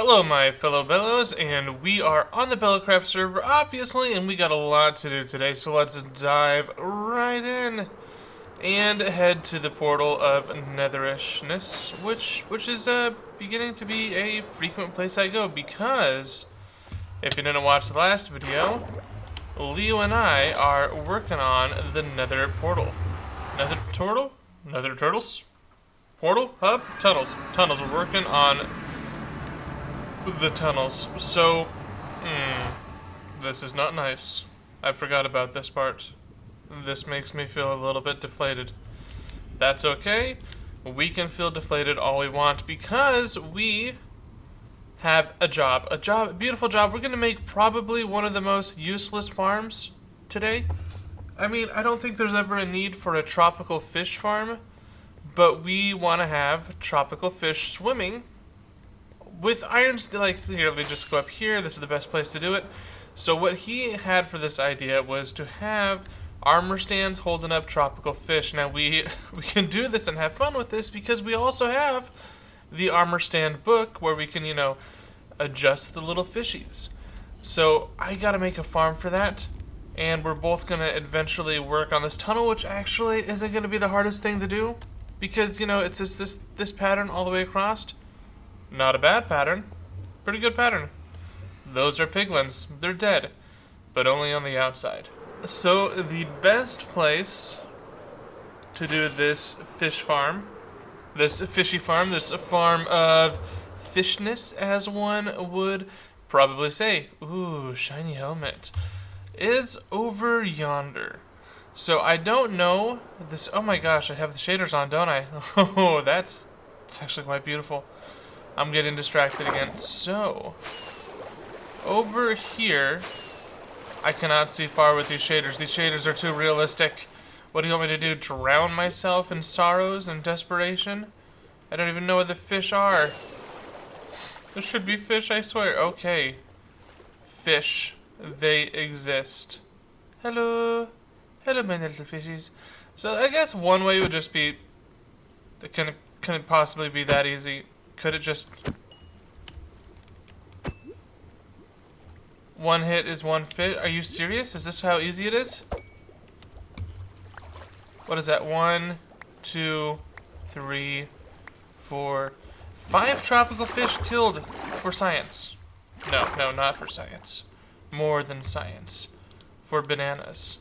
Hello my fellow Bellows, and we are on the Bellocraft server, obviously, and we got a lot to do today, so let's dive right in and head to the portal of Netherishness, which is beginning to be a frequent place I go, because, if you didn't watch the last video, Leo and I are working on the Nether portal. Nether turtle? Nether turtles? Portal? Hub? Tunnels. Tunnels. We're working on the tunnels. So, this is not nice. I forgot about this part. This makes me feel a little bit deflated. That's okay. We can feel deflated all we want because we have a job. A beautiful job. We're going to make probably one of the most useless farms today. I mean, I don't think there's ever a need for a tropical fish farm, but we want to have tropical fish swimming with iron, like, here, let me just go up here. This is the best place to do it. So what he had for this idea was to have armor stands holding up tropical fish. Now we can do this and have fun with this because we also have the armor stand book where we can, you know, adjust the little fishies. So I gotta make a farm for that, and we're both gonna eventually work on this tunnel, which actually isn't gonna be the hardest thing to do because, you know, it's just this pattern all the way across. Not a bad pattern. Pretty good pattern. Those are piglins. They're dead, but only on the outside. So the best place to do this fish farm, this fishy farm, this farm of fishness, as one would probably say, ooh, shiny helmet, is over yonder. So I don't know this. Oh my gosh, I have the shaders on, don't I? Oh, it's actually quite beautiful. I'm getting distracted again. So, over here, I cannot see far with these shaders. These shaders are too realistic. What do you want me to do? Drown myself in sorrows and desperation? I don't even know where the fish are. There should be fish, I swear. Okay. Fish. They exist. Hello. Hello, my little fishies. So, I guess one way would just be... Can it possibly be that easy? Could it just... One hit is one fish? Are you serious? Is this how easy it is? What is that? 1, 2, 3, 4, 5 tropical fish killed for science. No, not for science. More than science. For bananas.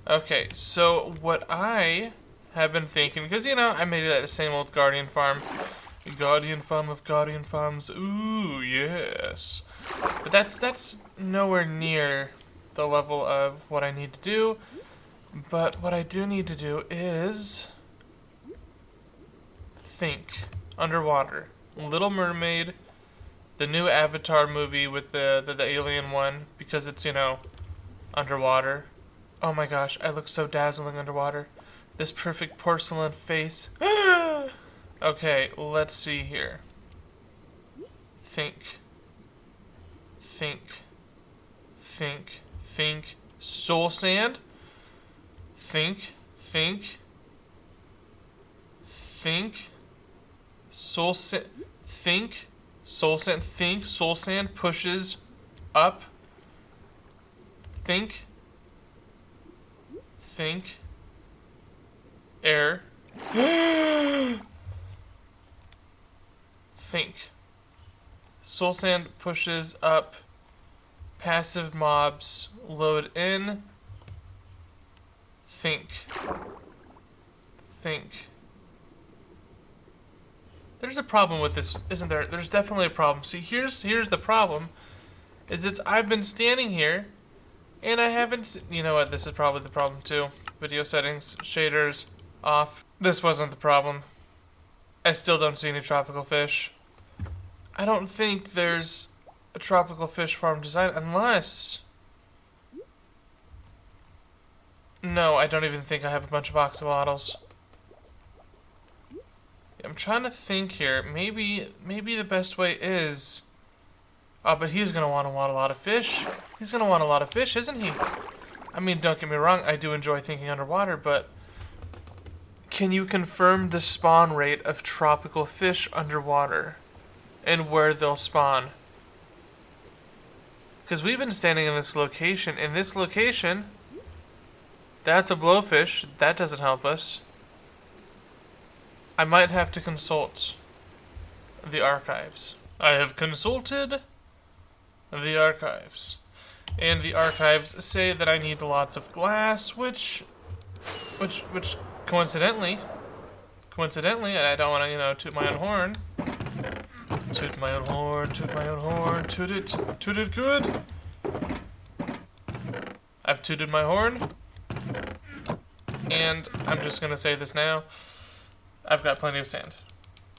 Okay, so what I have been thinking, because, you know, I made that same old Guardian farm. Guardian farm of Guardian farms. Ooh, yes. But that's nowhere near the level of what I need to do. But what I do need to do is think underwater. Little Mermaid, the new Avatar movie with the alien one, because it's, you know, underwater. Oh my gosh, I look so dazzling underwater. This perfect porcelain face. Okay, let's see here. Think. Soul sand. Think. Soul sand. Think. Soul sand. Think. Soul sand pushes up. Think. Air. Think. Soul sand pushes up. Passive mobs load in. Think. There's a problem with this, isn't there? There's definitely a problem. See, here's the problem. I've been standing here, and I haven't. You know what? This is probably the problem too. Video settings, shaders off. This wasn't the problem. I still don't see any tropical fish. I don't think there's a tropical fish farm design unless... No, I don't even think I have a bunch of axolotls. I'm trying to think here. Maybe the best way is... Oh, but he's gonna want a lot of fish. He's gonna want a lot of fish, isn't he? I mean, don't get me wrong, I do enjoy thinking underwater, but... Can you confirm the spawn rate of tropical fish underwater? and where they'll spawn. Because we've been standing in this location. That's a blowfish. That doesn't help us. I might have to consult the archives. I have consulted the archives. And the archives say that I need lots of glass, which coincidentally, I don't want to, you know, toot my own horn. Toot my own horn, toot my own horn, toot it good. I've tooted my horn. And I'm just gonna say this now. I've got plenty of sand.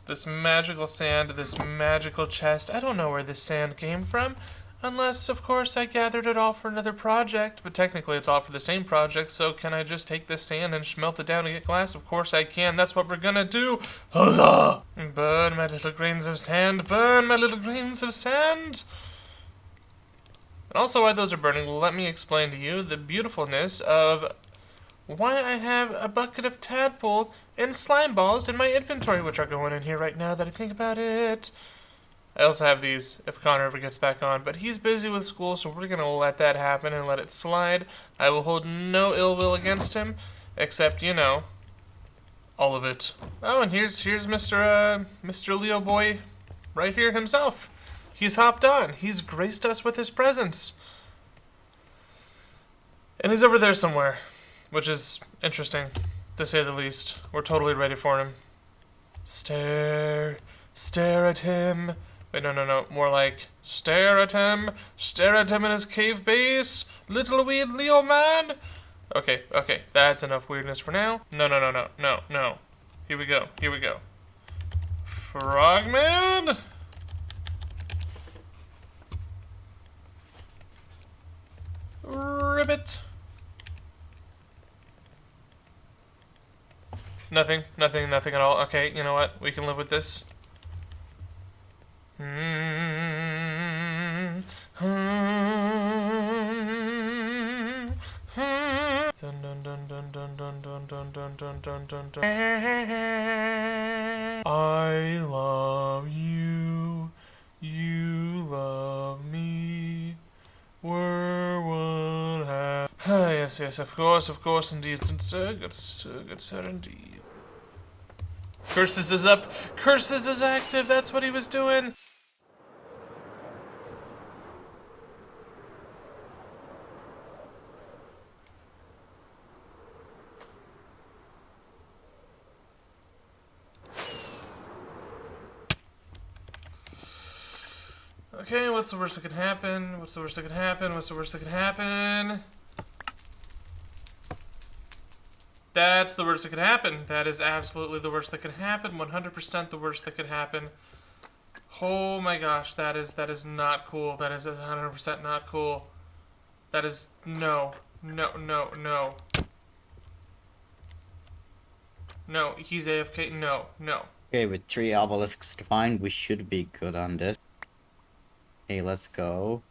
This magical sand, this magical chest. I don't know where this sand came from. Unless, of course, I gathered it all for another project. But technically it's all for the same project, so can I just take this sand and smelt it down and get glass? Of course I can. That's what we're gonna do. Huzzah! Burn my little grains of sand. Burn my little grains of sand! And also while those are burning, let me explain to you the beautifulness of why I have a bucket of tadpole and slime balls in my inventory, which are going in here right now that I think about it. I also have these if Connor ever gets back on, but he's busy with school, so we're going to let that happen and let it slide. I will hold no ill will against him, except, you know, all of it. Oh, and here's Mr. Leo Boy right here himself. He's hopped on. He's graced us with his presence. And he's over there somewhere, which is interesting, to say the least. We're totally ready for him. Stare at him. Wait, no, more like, stare at him in his cave base, little weed Leo man. Okay, that's enough weirdness for now. No. Here we go. Frogman! Ribbit. Nothing at all. Okay, you know what? We can live with this. I love you, you love me, we're one half. Yes, of course, indeed, sir, good sir, indeed. Curses is up, Curses is active, that's what he was doing. Okay, what's the worst that could happen? That's the worst that could happen. That is absolutely the worst that could happen. 100% the worst that could happen. Oh my gosh, that is not cool. That is 100% not cool. That is no. No, he's AFK. No. Okay, with 3 obelisks to find, we should be good on this. Hey, let's go.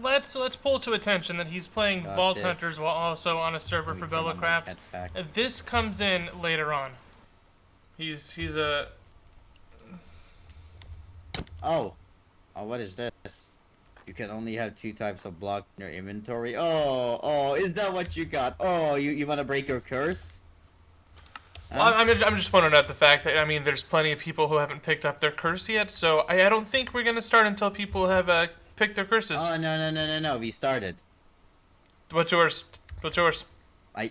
Let's pull to attention that he's playing Vault this. Hunters while also on a server for Bellocraft. This comes in later on. He's a... Oh, what is this? You can only have 2 types of block in your inventory. Oh, is that what you got? Oh, you want to break your curse? Well, I'm just pointing out the fact that, I mean, there's plenty of people who haven't picked up their curse yet, so I don't think we're going to start until people have picked their curses. Oh, no, we started. What's yours? I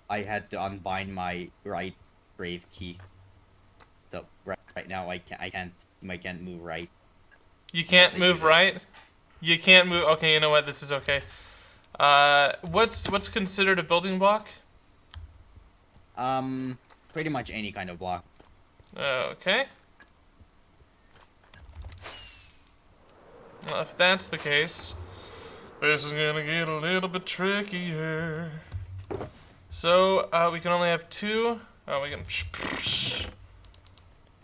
had to unbind my right brave key. So, right now, I can't move right. You can't move right? You can't move... Okay, you know what? This is okay. What's considered a building block? Pretty much any kind of block. Okay. Well, if that's the case, this is gonna get a little bit trickier. So, we can only have 2. Oh, we can...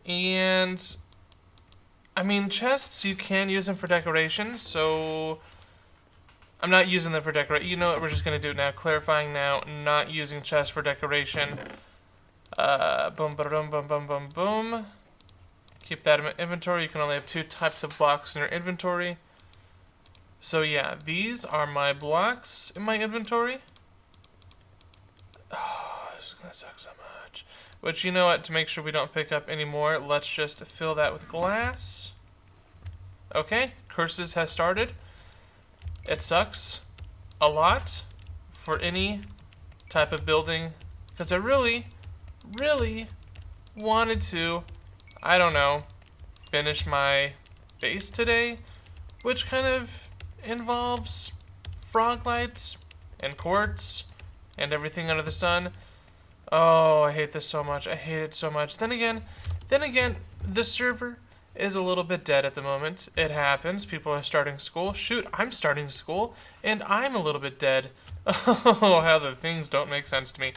And... I mean, chests, you can use them for decoration, so... I'm not using them for decoration. You know what? We're just going to do it now. Clarifying now. Not using chests for decoration. Boom. Keep that in inventory. You can only have 2 types of blocks in your inventory. So yeah, these are my blocks in my inventory. Oh, this is gonna suck so much. But you know what, to make sure we don't pick up any more, let's just fill that with glass. Okay, curses has started. It sucks a lot for any type of building, because I really wanted to, I don't know, finish my base today, which kind of involves froglights and quartz and everything under the sun. Oh, I hate this so much. I hate it so much. Then again, the server is a little bit dead at the moment. It happens. People are starting school. Shoot, I'm starting school, and I'm a little bit dead. Oh, how the things don't make sense to me.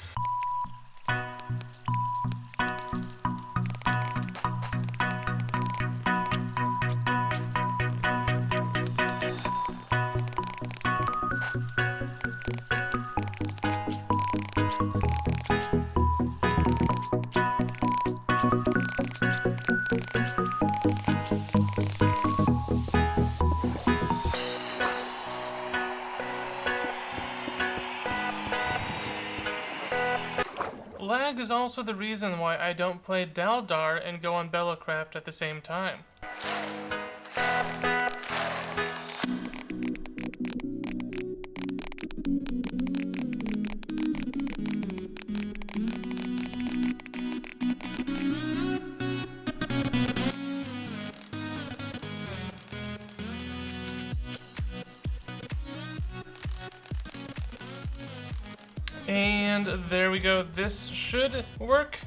Lag is also the reason why I don't play Daldar and go on Bellocraft at the same time. And there we go. This should work.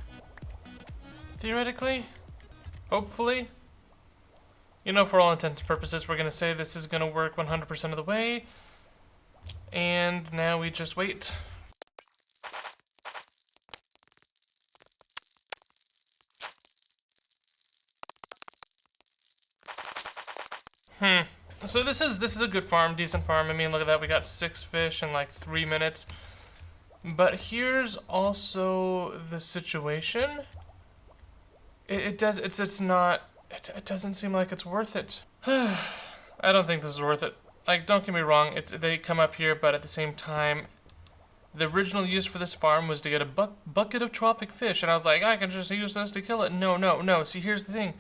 Theoretically. Hopefully. You know, for all intents and purposes, we're going to say this is going to work 100% of the way. And now we just wait. So this is a good farm, decent farm. I mean, look at that. We got 6 fish in like 3 minutes. But here's also the situation. It doesn't seem like it's worth it. I don't think this is worth it. Like, don't get me wrong, they come up here, but at the same time, the original use for this farm was to get a bucket of tropic fish, and I was like, I can just use this to kill it. No. See, here's the thing.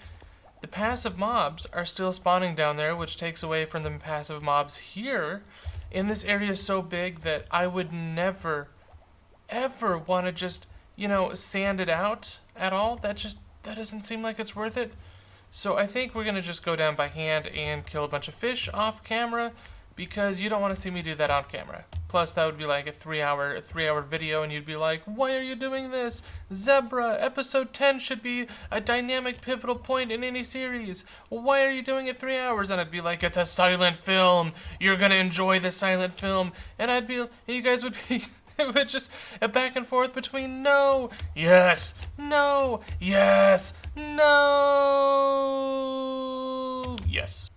The passive mobs are still spawning down there, which takes away from the passive mobs here. And this area is so big that I would never ever want to just, you know, sand it out at all. That doesn't seem like it's worth it. So I think we're gonna just go down by hand and kill a bunch of fish off camera, because you don't want to see me do that on camera. Plus that would be like a 3-hour video, and you'd be like, why are you doing this? Zebra, episode 10 should be a dynamic pivotal point in any series. Why are you doing it 3 hours? And I'd be like, it's a silent film. You're gonna enjoy the silent film. And you guys would be it would just a back and forth between no, yes, no, yes, no, yes.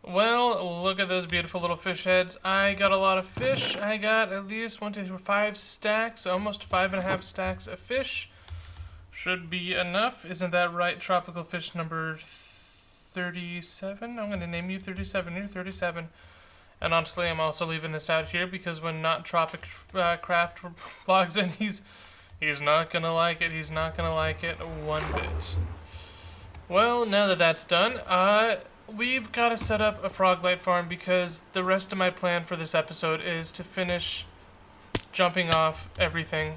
Well, look at those beautiful little fish heads. I got a lot of fish. I got at least 1, 2, 3, 4, 5 stacks, almost 5.5 stacks of fish. Should be enough. Isn't that right? Tropical fish number 37? I'm going to name you 37. You're 37. And honestly, I'm also leaving this out here because when not Tropic Craft vlogs in, he's not gonna like it. He's not gonna like it one bit. Well, now that that's done, we've got to set up a Froglight Farm, because the rest of my plan for this episode is to finish jumping off everything.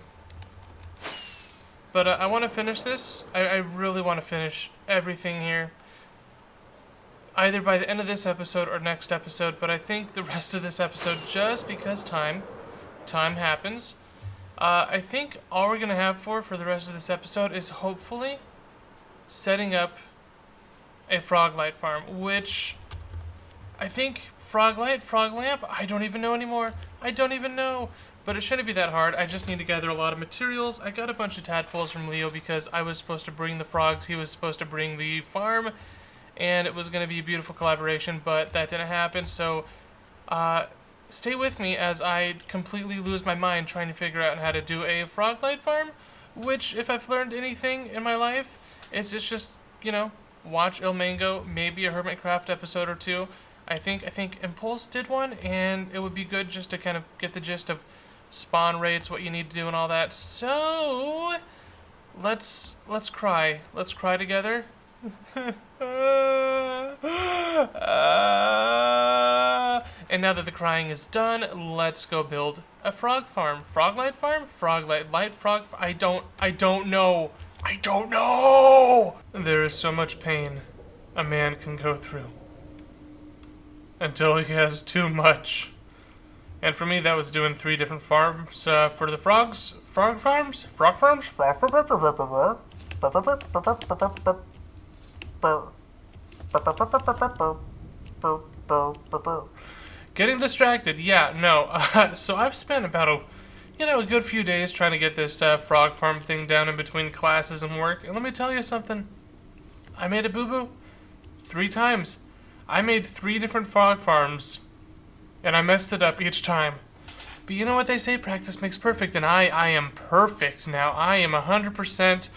But I want to finish this. I really want to finish everything here, either by the end of this episode or next episode, but I think the rest of this episode, just because time happens, I think all we're going to have for the rest of this episode is hopefully setting up a Froglight Farm, which I think Froglamp, I don't even know anymore. I don't even know. But it shouldn't be that hard. I just need to gather a lot of materials. I got a bunch of tadpoles from Leo because I was supposed to bring the frogs, he was supposed to bring the farm, and it was going to be a beautiful collaboration, but that didn't happen. So stay with me as I completely lose my mind trying to figure out how to do a Froglight Farm, which, if I've learned anything in my life, it's just, you know, watch Ilmango, maybe a Hermitcraft episode or two. I think Impulse did one, and it would be good just to kind of get the gist of spawn rates, what you need to do, and all that. So let's cry. Let's cry together. And now that the crying is done, let's go build a frog farm. Froglight Farm? Froglight Light Frog? I don't know. I don't know! There is so much pain a man can go through until he has too much. And for me, that was doing 3 different farms for the frogs. Frog farms? Frog farms? Getting distracted, yeah, no. So I've spent about a good few days trying to get this frog farm thing down in between classes and work. And let me tell you something. I made a boo-boo 3 times. I made 3 different frog farms, and I messed it up each time. But you know what they say, practice makes perfect, and I am perfect now. I am 100%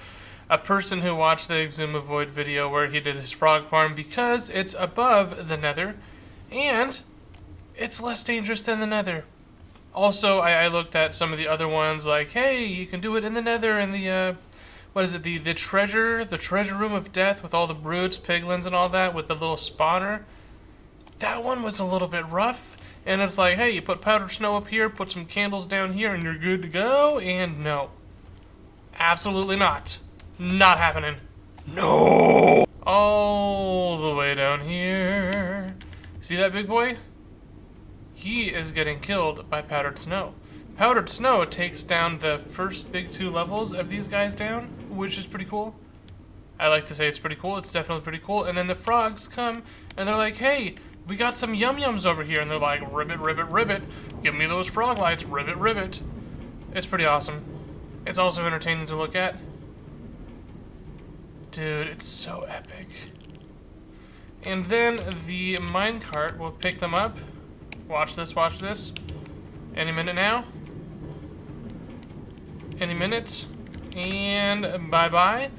a person who watched the xisumavoid video where he did his frog farm because it's above the nether, and it's less dangerous than the nether. Also, I looked at some of the other ones, like, hey, you can do it in the nether, in the, the treasure room of death with all the broods, piglins, and all that, with the little spawner. That one was a little bit rough, and it's like, hey, you put powdered snow up here, put some candles down here, and you're good to go, and no. Absolutely not. Not happening. No! All the way down here. See that big boy? He is getting killed by powdered snow. Powdered snow takes down the first big 2 levels of these guys down, which is pretty cool. I like to say it's pretty cool. It's definitely pretty cool. And then the frogs come, and they're like, hey, we got some yum-yums over here. And they're like, ribbit, ribbit, ribbit. Give me those froglights, ribbit, ribbit. It's pretty awesome. It's also entertaining to look at. Dude, it's so epic. And then the minecart will pick them up. Watch this, watch this. Any minute now. Any minute. And bye-bye.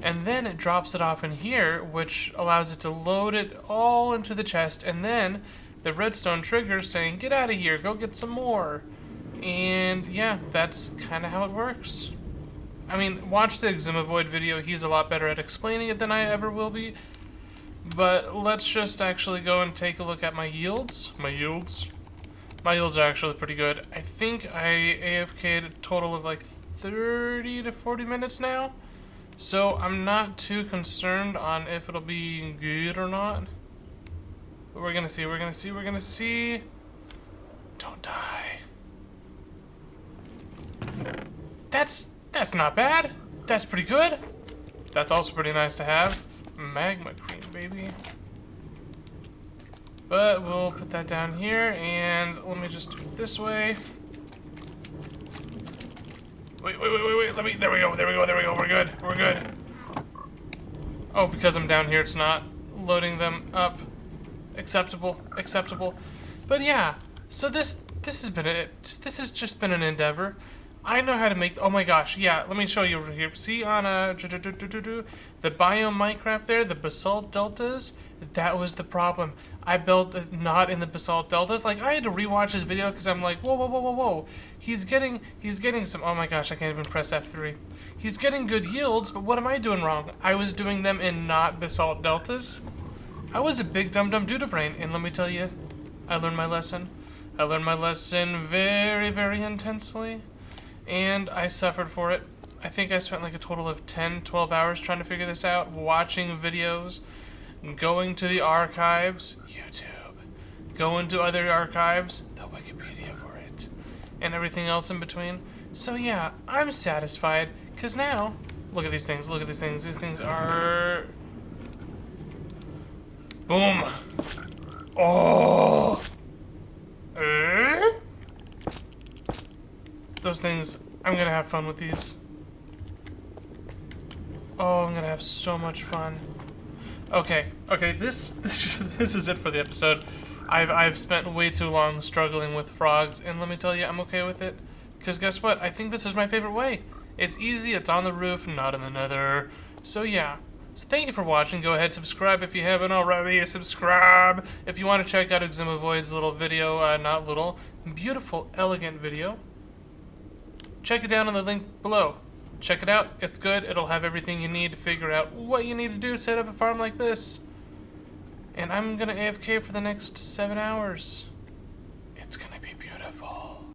And then it drops it off in here, which allows it to load it all into the chest. And then the redstone triggers saying, get out of here, go get some more. And yeah, that's kind of how it works. I mean, watch the xisumavoid video. He's a lot better at explaining it than I ever will be. But let's just actually go and take a look at my yields. My yields are actually pretty good. I think I AFK'd a total of like 30 to 40 minutes now. So I'm not too concerned on if it'll be good or not. But we're gonna see, we're gonna see, we're gonna see. Don't die. That's not bad. That's pretty good. That's also pretty nice to have. Magma cream, baby. But we'll put that down here, and let me just do it this way. Wait, there we go, we're good. Oh, because I'm down here, it's not loading them up. Acceptable. But yeah, so this has just been an endeavor. I know how to make, oh my gosh, yeah, let me show you over here. See on the biome Minecraft there, the basalt deltas, that was the problem. I built it not in the basalt deltas. Like, I had to rewatch this video because I'm like, whoa. He's getting some, oh my gosh, I can't even press F3. He's getting good yields, but what am I doing wrong? I was doing them in not basalt deltas. I was a big dum-dum doodle-brain, and let me tell you, I learned my lesson. I learned my lesson very, very intensely. And I suffered for it. I think I spent like a total of 10, 12 hours trying to figure this out, watching videos, going to the archives, YouTube, going to other archives, the Wikipedia for it, and everything else in between. So yeah, I'm satisfied, because now, look at these things, these things are... Boom! Oh! Those things, I'm gonna have fun with these. Oh, I'm gonna have so much fun. Okay, this is it for the episode. I've spent way too long struggling with frogs, and let me tell you, I'm okay with it. Because guess what? I think this is my favorite way. It's easy, it's on the roof, not in the nether. So yeah. So thank you for watching. Go ahead, subscribe if you haven't already. Subscribe if you want to check out xisumavoid's little video, not little, beautiful, elegant video. Check it down on the link below. Check it out. It's good. It'll have everything you need to figure out what you need to do to set up a farm like this. And I'm gonna AFK for the next 7 hours.